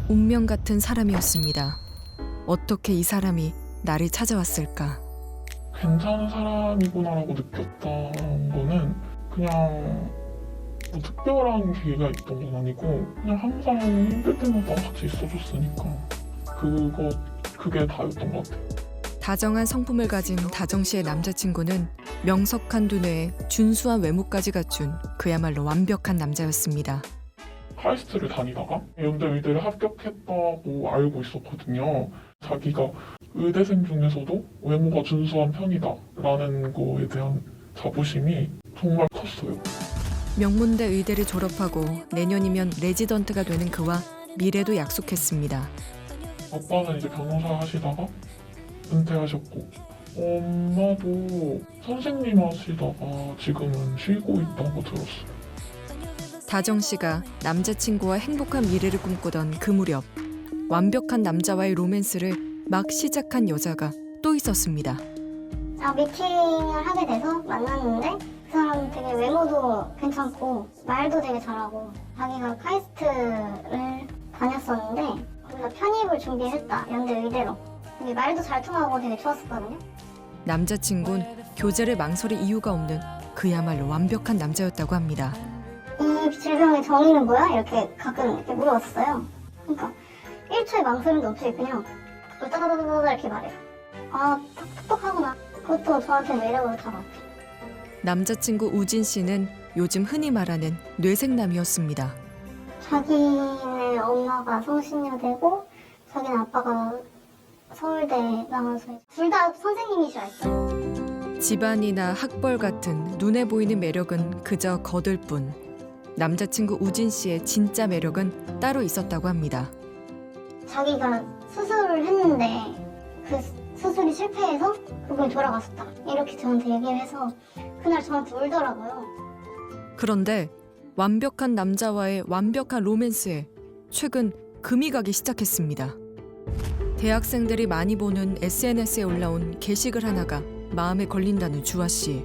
운명 같은 사람이었습니다. 어떻게 이 사람이 나를 찾아왔을까? 괜찮은 사람이구나라고 느꼈던 거는 그냥 뭐 특별한 계기가 있던 건 아니고 그냥 항상 힘들 때마다 같이 있어줬으니까 그게 다였던 것 같아요. 다정한 성품을 가진 다정 씨의 남자친구는 명석한 두뇌에 준수한 외모까지 갖춘 그야말로 완벽한 남자였습니다. 카이스트를 다니다가 연대 의대를 합격했다고 알고 있었거든요. 자기가 의대생 중에서도 외모가 준수한 편이다 라는 거에 대한 자부심이 정말 컸어요. 명문대 의대를 졸업하고 내년이면 레지던트가 되는 그와 미래도 약속했습니다. 아빠는 이제 변호사 하시다가 은퇴하셨고 엄마도 선생님 하시다가 지금은 쉬고 있다고 들었어요. 다정 씨가 남자친구와 행복한 미래를 꿈꾸던 그 무렵 완벽한 남자와의 로맨스를 막 시작한 여자가 또 있었습니다. 미팅을 하게 돼서 만났는데 그 사람 되게 외모도 괜찮고 말도 되게 잘하고 자기가 카이스트를 다녔었는데 거기서 편입을 준비했다, 연대 의대로. 되게 말도 잘 통하고 되게 좋았었거든요. 남자친구는 교제를 망설일 이유가 없는 그야말로 완벽한 남자였다고 합니다. 이 질병의 정의는 뭐야? 이렇게 가끔 이렇게 물어봤어요. 그러니까 1초의 망설임도 없이 그냥 그걸 따다다다다 이렇게 말해요. 아, 똑똑하구나. 그것도 저한테 매력으로 다가왔죠. 남자친구 우진 씨는 요즘 흔히 말하는 뇌생남이었습니다. 자기네 엄마가 성신여대고 자기네 아빠가 서울대 나와서 둘 다 선생님이시랬어요. 집안이나 학벌 같은 눈에 보이는 매력은 그저 거들 뿐 남자친구 우진 씨의 진짜 매력은 따로 있었다고 합니다. 자기가 수술을 했는데 그 수술이 실패해서 그분이 돌아갔었다. 이렇게 저한테 얘기를 해서 그날 저한테 울더라고요. 그런데 완벽한 남자와의 완벽한 로맨스에 최근 금이 가기 시작했습니다. 대학생들이 많이 보는 SNS에 올라온 게시글 하나가 마음에 걸린다는 주아 씨.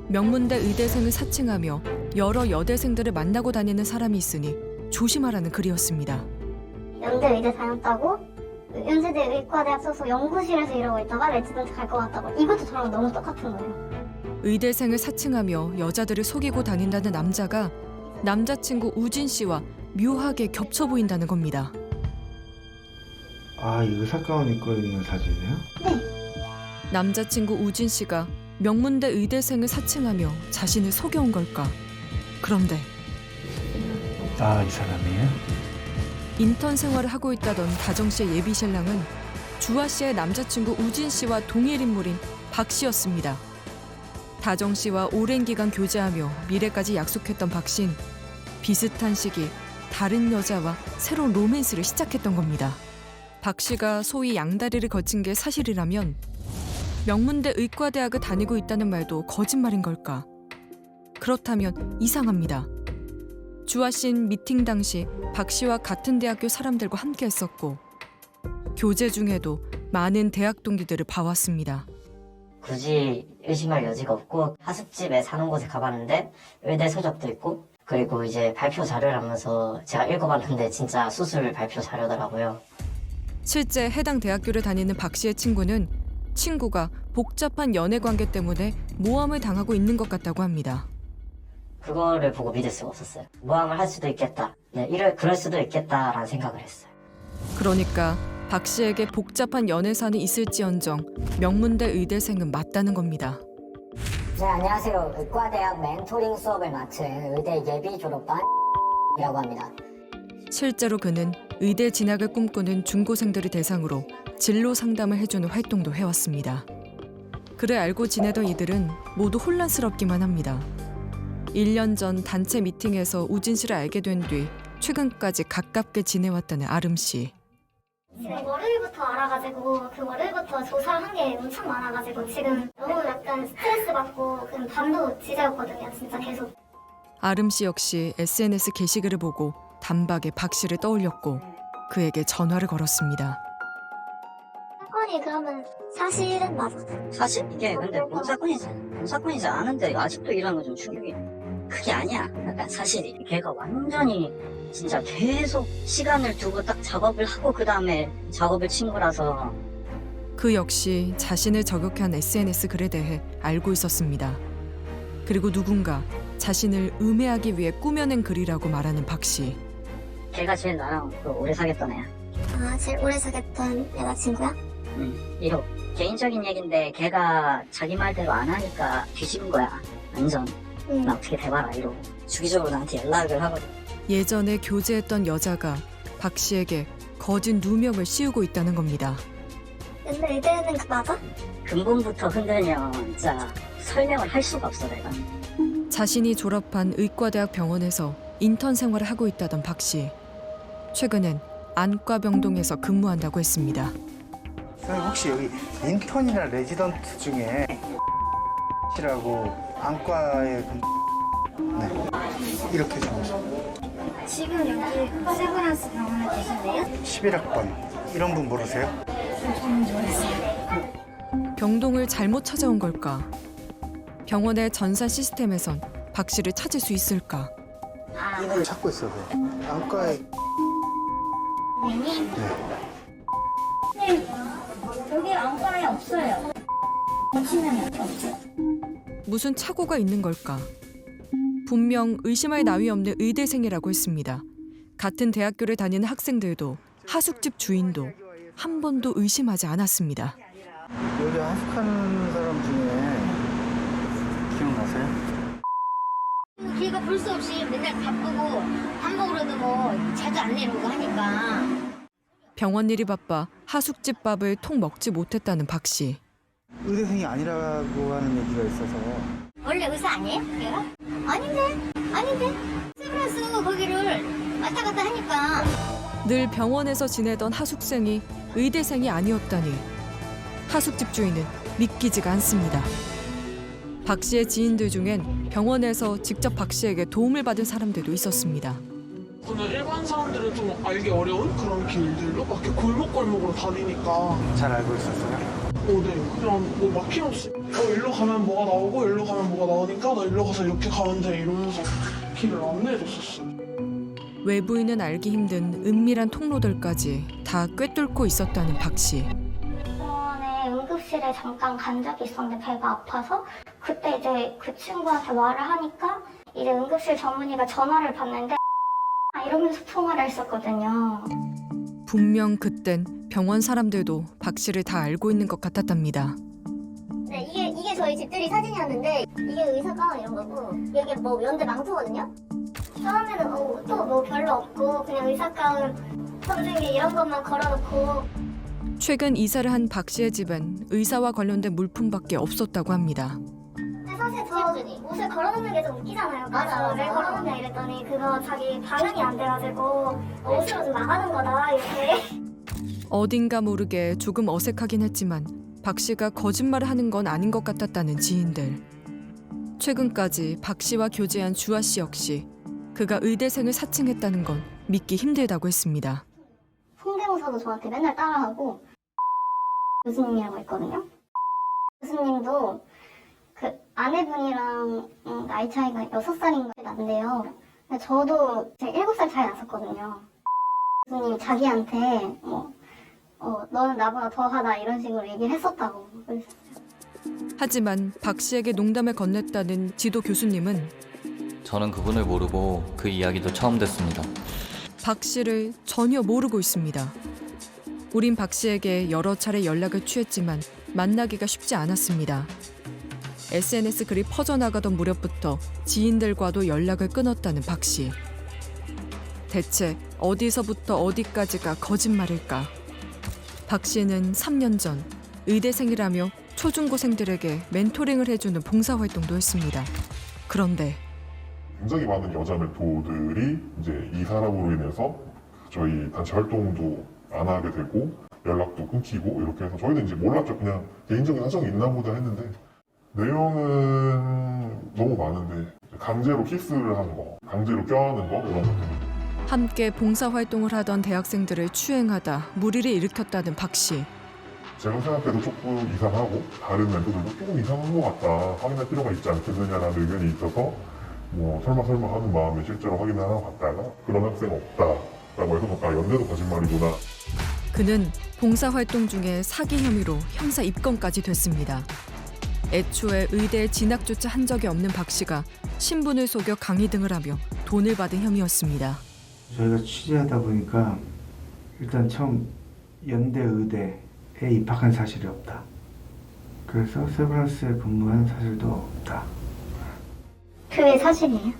명문대 의대생을 사칭하며 여러 여대생들을 만나고 다니는 사람이 있으니 조심하라는 글이었습니다. 연대 의대 다녔다고 연세대 의과대학 소속 연구실에서 일하고 있다가 레지던트 갈 것 같다고. 이것도 저랑 너무 똑같은 거예요. 의대생을 사칭하며 여자들을 속이고 다닌다는 남자가 남자친구 우진 씨와 묘하게 겹쳐 보인다는 겁니다. 아, 이 의사가운 입고 있는 사진이에요? 남자친구 우진 씨가 명문대 의대생을 사칭하며 자신을 속여온 걸까? 그런데 아, 이 사람이에요? 인턴 생활을 하고 있다던 다정 씨의 예비 신랑은 주아 씨의 남자친구 우진 씨와 동일 인물인 박 씨였습니다. 다정 씨와 오랜 기간 교제하며 미래까지 약속했던 박 씨는 비슷한 시기 다른 여자와 새로운 로맨스를 시작했던 겁니다. 박 씨가 소위 양다리를 거친 게 사실이라면 명문대 의과대학을 다니고 있다는 말도 거짓말인 걸까? 그렇다면 이상합니다. 주아 씨는 미팅 당시 박 씨와 같은 대학교 사람들과 함께 했었고 교제 중에도 많은 대학 동기들을 봐왔습니다. 굳이 의심할 여지가 없고 하숙집에 사는 곳에 가봤는데 의대 서적도 있고 그리고 이제 발표 자료를 하면서 제가 읽어봤는데 진짜 수술 발표 자료더라고요. 실제 해당 대학교를 다니는 박 씨의 친구는 친구가 복잡한 연애 관계 때문에 모함을 당하고 있는 것 같다고 합니다. 그거를 보고 믿을 수가 없었어요. 모함을 할 수도 있겠다. 네, 그럴 수도 있겠다라는 생각을 했어요. 그러니까 박 씨에게 복잡한 연애사는 있을지언정 명문대 의대생은 맞다는 겁니다. 네, 안녕하세요. 의과대학 멘토링 수업을 맡은 의대 예비 졸업반 이라고 합니다. 실제로 그는 의대 진학을 꿈꾸는 중고생들을 대상으로 진로 상담을 해주는 활동도 해왔습니다. 그를 알고 지내던 이들은 모두 혼란스럽기만 합니다. 1년 전 단체 미팅에서 우진 씨를 알게 된 뒤 최근까지 가깝게 지내왔다는 아름 씨. 월요일부터 알아가지고 그 월요일부터 조사를 한 게 엄청 많아가지고 지금 너무 약간 스트레스 받고 그냥 밤도 지새웠거든요. 진짜 계속. 아름 씨 역시 SNS 게시글을 보고 단박에 박 씨를 떠올렸고 그에게 전화를 걸었습니다. 사건이 그러면 사실은 맞아? 사실 이게 근데 본사건이지 않은데 아직도 이런 건 좀 충격이. 그게 아니야. 약간 사실이 걔가 완전히 진짜 계속 시간을 두고 딱 작업을 하고 그 다음에 작업을 친 거라서 그 역시 자신을 저격한 SNS 글에 대해 알고 있었습니다. 그리고 누군가 자신을 음해하기 위해 꾸며낸 글이라고 말하는 박 씨. 걔가 제일 나랑 또 오래 사귀었던 애야. 아, 제일 오래 사귀었던 여자친구야? 이거 개인적인 얘긴데 걔가 자기 말대로 안 하니까 뒤집은 거야. 완전 나 어떻게 대봐라 이러고 주기적으로 나한테 연락을 하거든. 예전에 교제했던 여자가 박 씨에게 거짓 누명을 씌우고 있다는 겁니다. 근데 의대는 맞아? 근본부터 흔들면 진짜 설명을 할 수가 없어 내가. 자신이 졸업한 의과대학 병원에서 인턴 생활을 하고 있다던 박 씨. 최근엔 안과병동에서 근무한다고 했습니다. 선생님 혹시 여기 인턴이나 레지던트 중에 이라고 안과에 네 이렇게 적으세요. 지금 여기 세브란스 병원에 계신데요? 11학번 이런 분 모르세요? 병동을 잘못 찾아온 걸까? 병원의 전산 시스템에선 박 씨를 찾을 수 있을까? 이걸 찾고 있어요. 안과에 선생님? 네. 여기 안과에 없어요. 치명이 없어요. 무슨 착오가 있는 걸까? 분명 의심할 나위 없는 의대생이라고 했습니다. 같은 대학교를 다니는 학생들도 하숙집 주인도 한 번도 의심하지 않았습니다. 여기 하숙하는 사람 중에 기억나세요? 걔가 볼 수 없이 맨날 바쁘고 밥 먹으러도 뭐 자주 안 내려오고 하니까 병원 일이 바빠 하숙집 밥을 통 먹지 못했다는 박 씨. 의대생이 아니라고 하는 얘기가 있어서 원래 의사 아니에요? 걔가? 아닌데 세브란스 거기를 왔다 갔다 하니까 늘 병원에서 지내던 하숙생이 의대생이 아니었다니 하숙집 주인은 믿기지가 않습니다. 박 씨의 지인들 중엔 병원에서 직접 박 씨에게 도움을 받은 사람들도 있었습니다. 그냥 일반 사람들은 좀 알기 어려운 그런 길들로 막 이렇게 골목골목으로 다니니까 잘 알고 있었어요. 네. 그냥 뭐 막힘없이 일로 가면 뭐가 나오고 일로 가면 뭐가 나오니까 나 일로 가서 이렇게 가면 돼 이러면서 길을 안내해줬었어요. 외부인은 알기 힘든 은밀한 통로들까지 다 꿰뚫고 있었다는 박 씨. 병원에 응급실에 잠깐 간 적이 있었는데 배가 아파서 그때 이제 그 친구한테 말을 하니까 이제 응급실 전문의가 전화를 받는데 이러면서 통화를 했었거든요. 분명 그땐 병원 사람들도 박 씨를 다 알고 있는 것 같았답니다. 네, 이게 저희 집들이 사진이었는데 이게 의사가 이런 거고 이게 뭐 연대 망토거든요. 처음에는 또 뭐 별로 없고 그냥 의사가운 선생님 이런 것만 걸어놓고 최근 이사를 한 박 씨의 집엔 의사와 관련된 물품밖에 없었다고 합니다. 근데 사실 저 옷을 걸어놓는 게 좀 웃기잖아요. 맞아. 왜 걸어놓냐 이랬더니 그거 자기 반응이 안 돼가지고 옷으로 좀 나가는 거다 이렇게. 어딘가 모르게 조금 어색하긴 했지만 박 씨가 거짓말을 하는 건 아닌 것 같았다는 지인들. 최근까지 박 씨와 교제한 주아 씨 역시 그가 의대생을 사칭했다는 건 믿기 힘들다고 했습니다. 성대모사도 저한테 맨날 따라하고 교수님이라고 있거든요. 교수님도 그 아내분이랑 나이 차이가 6살인가 난데요. 근데 저도 제가 7살 차이 났었거든요. 교수님이 자기한테 너는 나보다 더하다 이런 식으로 얘기를 했었다고. 하지만 박 씨에게 농담을 건넸다는 지도 교수님은 저는 그분을 모르고 그 이야기도 처음 듣습니다. 박 씨를 전혀 모르고 있습니다. 우린 박 씨에게 여러 차례 연락을 취했지만 만나기가 쉽지 않았습니다. SNS 글이 퍼져나가던 무렵부터 지인들과도 연락을 끊었다는 박 씨. 대체 어디서부터 어디까지가 거짓말일까? 박 씨는 3년 전 의대생이라며 초중고생들에게 멘토링을 해주는 봉사활동도 했습니다. 그런데 굉장히 많은 여자 멘토들이 이제 이 사람으로 인해서 저희 단체 활동도 안 하게 되고 연락도 끊기고 이렇게 해서 저희는 이제 몰랐죠. 그냥 개인적인 사정이 있나 보다 했는데 내용은 너무 많은데 강제로 키스를 하는 거, 강제로 껴안는 거 이런 것들. 함께 봉사활동을 하던 대학생들을 추행하다 무리를 일으켰다는 박 씨. 제가 생각해도 조금 이상하고 다른 멘토들도 조금 이상한 것 같다. 확인할 필요가 있지 않겠느냐라는 의견이 있어서 뭐 설마 하는 마음에 실제로 확인을 하러 갔다가 그런 학생 없다라고 해서 아 연대도 거짓말이구나. 그는 봉사활동 중에 사기 혐의로 형사 입건까지 됐습니다. 애초에 의대에 진학조차 한 적이 없는 박 씨가 신분을 속여 강의 등을 하며 돈을 받은 혐의였습니다. 저희가 취재하다 보니까 일단 처음 연대 의대에 입학한 사실이 없다. 그래서 세브란스에 근무한 사실도 없다. 그게 사실이에요?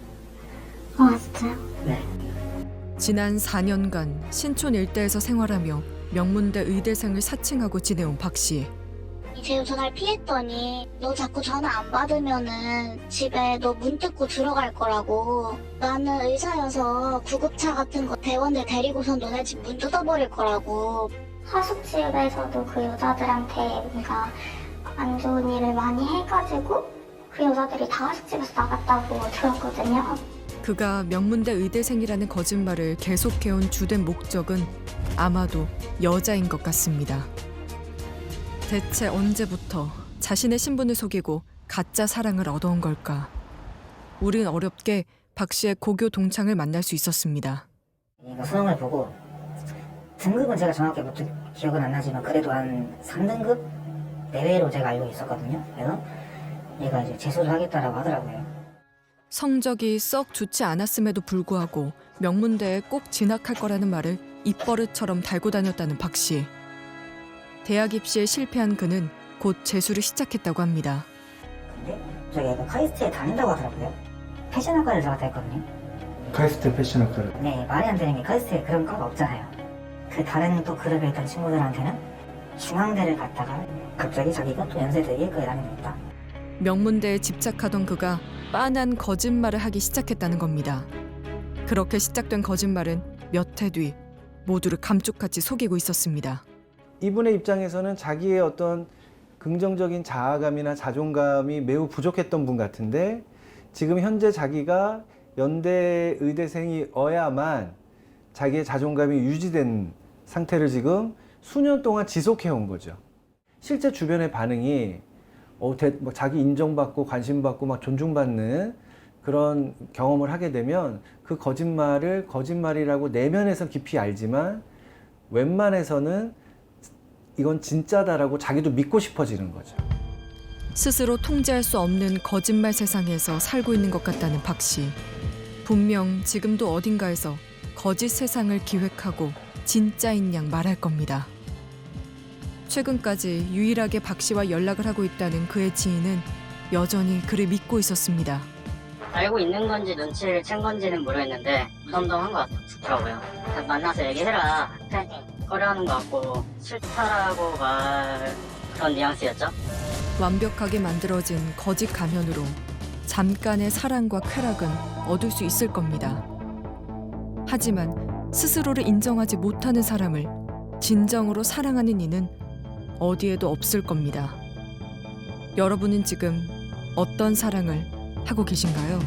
아 진짜요? 네. 지난 4년간 신촌 일대에서 생활하며 명문대 의대생을 사칭하고 지내온 박 씨. 이제 전화를 피했더니 너 자꾸 전화 안 받으면은 집에 너 문 뜯고 들어갈 거라고. 나는 의사여서 구급차 같은 거 대원들 데리고선 너네 집 문 뜯어버릴 거라고. 하숙집에서도 그 여자들한테 뭔가 안 좋은 일을 많이 해가지고 그 여자들이 다 하숙집에서 나갔다고 들었거든요. 그가 명문대 의대생이라는 거짓말을 계속해온 주된 목적은 아마도 여자인 것 같습니다. 대체 언제부터 자신의 신분을 속이고 가짜 사랑을 얻어온 걸까? 우린 어렵게 박 씨의 고교 동창을 만날 수 있었습니다. 얘가 수능을 보고 등급은 제가 정확히 기억은 안 나지만 그래도 한 3등급 내외로 제가 알고 있었거든요. 그래서 얘가 이제 재수를 하겠다라고 하더라고요. 성적이 썩 좋지 않았음에도 불구하고 명문대에 꼭 진학할 거라는 말을 입버릇처럼 달고 다녔다는 박 씨. 대학 입시에 실패한 그는 곧 재수를 시작했다고 합니다. 근데 저기 얘가 카이스트에 다닌다고 하더라고요. 패션학과를 들어갔다 했거든요. 카이스트 패션학과를. 네, 말이 안 되는 게 카이스트에 그런 과가 없잖아요. 그 다른 또 그룹에 있던 친구들한테는 중앙대를 갔다가 갑자기 자기가 또 연세대에 거에 다닙니다. 명문대에 집착하던 그가 빤한 거짓말을 하기 시작했다는 겁니다. 그렇게 시작된 거짓말은 몇 해 뒤 모두를 감쪽같이 속이고 있었습니다. 이분의 입장에서는 자기의 어떤 긍정적인 자아감이나 자존감이 매우 부족했던 분 같은데 지금 현재 자기가 연대 의대생이어야만 자기의 자존감이 유지된 상태를 지금 수년 동안 지속해온 거죠. 실제 주변의 반응이 자기 인정받고 관심받고 막 존중받는 그런 경험을 하게 되면 그 거짓말을 거짓말이라고 내면에서 깊이 알지만 웬만해서는 이건 진짜다라고 자기도 믿고 싶어지는 거죠. 스스로 통제할 수 없는 거짓말 세상에서 살고 있는 것 같다는 박 씨. 분명 지금도 어딘가에서 거짓 세상을 기획하고 진짜인 양 말할 겁니다. 최근까지 유일하게 박 씨와 연락을 하고 있다는 그의 지인은 여전히 그를 믿고 있었습니다. 알고 있는 건지 눈치를 챈 건지는 모르겠는데 무덤덤한 것 같더라고요. 만나서 얘기해라. 꺼려하는 것 같고 싫다라고 말 그런 뉘앙스였죠. 완벽하게 만들어진 거짓 가면으로 잠깐의 사랑과 쾌락은 얻을 수 있을 겁니다. 하지만 스스로를 인정하지 못하는 사람을 진정으로 사랑하는 이는 어디에도 없을 겁니다. 여러분은 지금 어떤 사랑을 하고 계신가요?